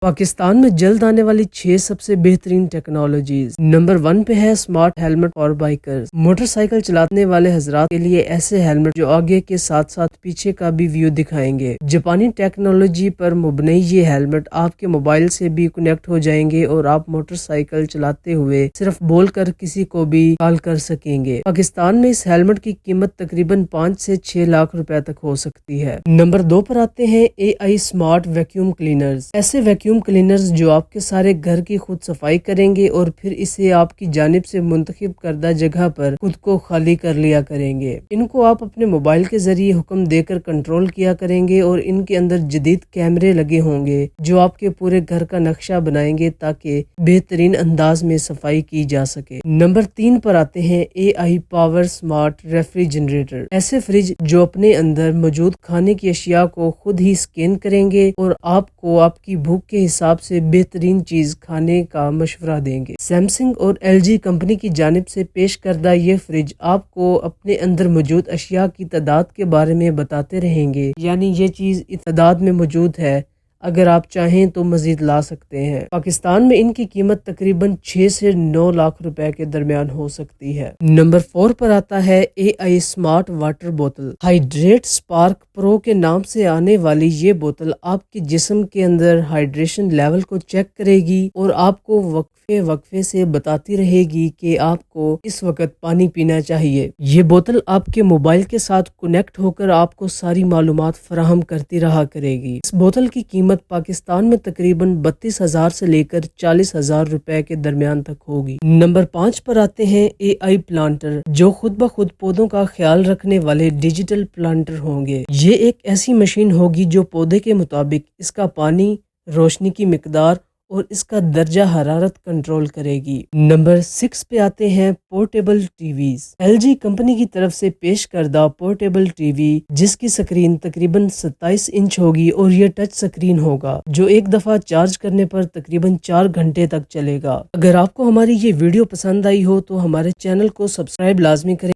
پاکستان میں جلد آنے والی 6 سب سے بہترین ٹیکنالوجیز۔ نمبر 1 پہ ہے سمارٹ ہیلمٹ اور بائکرز۔ موٹر سائیکل چلانے والے حضرات کے لیے ایسے ہیلمٹ جو آگے کے ساتھ ساتھ پیچھے کا بھی ویو دکھائیں گے۔ جاپانی ٹیکنالوجی پر مبنی یہ ہیلمٹ آپ کے موبائل سے بھی کنیکٹ ہو جائیں گے اور آپ موٹر سائیکل چلاتے ہوئے صرف بول کر کسی کو بھی کال کر سکیں گے۔ پاکستان میں اس ہیلمٹ کی قیمت تقریباً 5 سے 6 لاکھ روپے تک ہو سکتی ہے۔ نمبر 2 پر آتے ہیں AI سمارٹ ویکیوم کلینرز۔ ایسے ویکیوم کلینرز جو آپ کے سارے گھر کی خود صفائی کریں گے اور پھر اسے آپ کی جانب سے منتخب کردہ جگہ پر خود کو خالی کر لیا کریں گے۔ ان کو آپ اپنے موبائل کے ذریعے حکم دے کر کنٹرول کیا کریں گے اور ان کے اندر جدید کیمرے لگے ہوں گے جو آپ کے پورے گھر کا نقشہ بنائیں گے تاکہ بہترین انداز میں صفائی کی جا سکے۔ نمبر 3 پر آتے ہیں AI پاور سمارٹ ریفریجریٹر۔ ایسے فریج جو اپنے اندر موجود کھانے کی اشیاء کو خود ہی سکین کریں گے اور آپ کو آپ کی بھوک کے حساب سے بہترین چیز کھانے کا مشورہ دیں گے۔ سیمسنگ اور LG کمپنی کی جانب سے پیش کردہ یہ فریج آپ کو اپنے اندر موجود اشیاء کی تعداد کے بارے میں بتاتے رہیں گے، یعنی یہ چیز اس تعداد میں موجود ہے، اگر آپ چاہیں تو مزید لا سکتے ہیں۔ پاکستان میں ان کی قیمت تقریباً 6 سے 9 لاکھ روپے کے درمیان ہو سکتی ہے۔ نمبر 4 پر آتا ہے AI سمارٹ واٹر بوتل۔ ہائیڈریٹ سپارک پرو کے نام سے آنے والی یہ بوتل آپ کے جسم کے اندر ہائیڈریشن لیول کو چیک کرے گی اور آپ کو وقفے سے بتاتی رہے گی کہ آپ کو اس وقت پانی پینا چاہیے۔ یہ بوتل آپ کے موبائل کے ساتھ کنیکٹ ہو کر آپ کو ساری معلومات فراہم کرتی رہا کرے گی۔ اس بوتل کی قیمت پاکستان میں تقریباً 32,000 سے لے کر 40,000 روپے کے درمیان تک ہوگی۔ نمبر 5 پر آتے ہیں AI پلانٹر، جو خود بخود پودوں کا خیال رکھنے والے ڈیجیٹل پلانٹر ہوں گے۔ یہ ایک ایسی مشین ہوگی جو پودے کے مطابق اس کا پانی، روشنی کی مقدار اور اس کا درجہ حرارت کنٹرول کرے گی۔ نمبر 6 پہ آتے ہیں portable T Vs. LG company کی طرف سے پیش کردہ پورٹیبل ٹی وی جس کی سکرین تقریباً 27 انچ ہوگی اور یہ ٹچ سکرین ہوگا جو ایک دفعہ چارج کرنے پر تقریباً 4 گھنٹے تک چلے گا۔ اگر آپ کو ہماری یہ ویڈیو پسند آئی ہو تو ہمارے چینل کو سبسکرائب لازمی کریں۔